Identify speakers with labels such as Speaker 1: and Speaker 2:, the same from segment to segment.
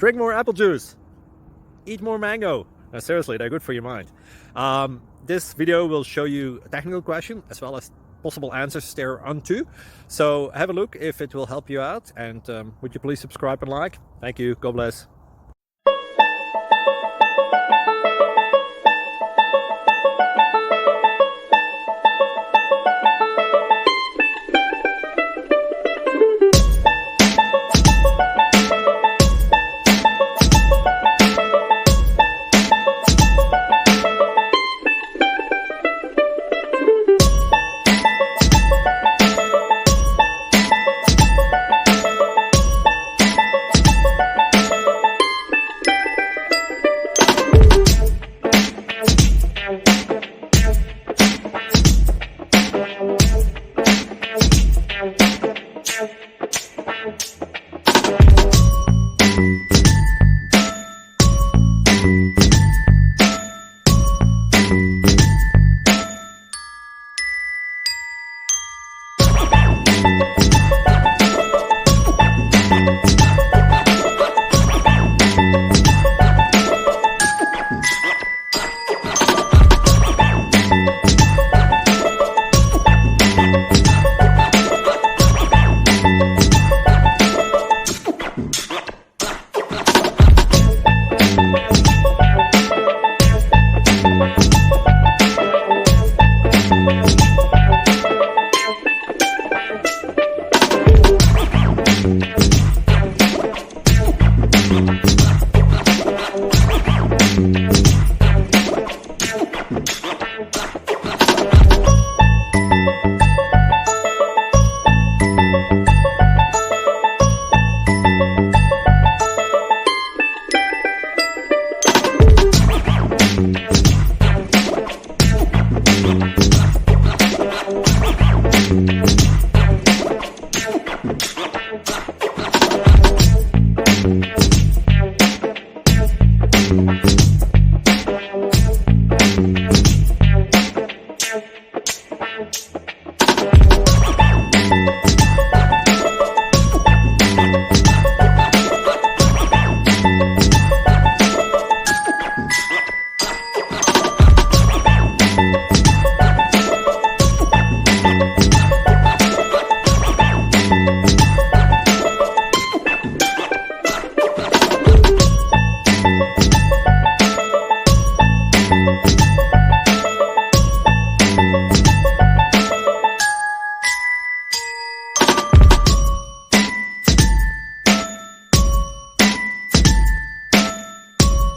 Speaker 1: Drink more apple juice. Eat more mango. Seriously, they're good for your mind. This video will show you a technical question as well as possible answers thereunto. So have a look if it will help you out, and would you please subscribe and like? Thank you. God bless.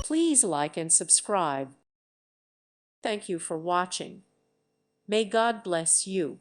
Speaker 2: Please like and subscribe. Thank you for watching. May God bless you.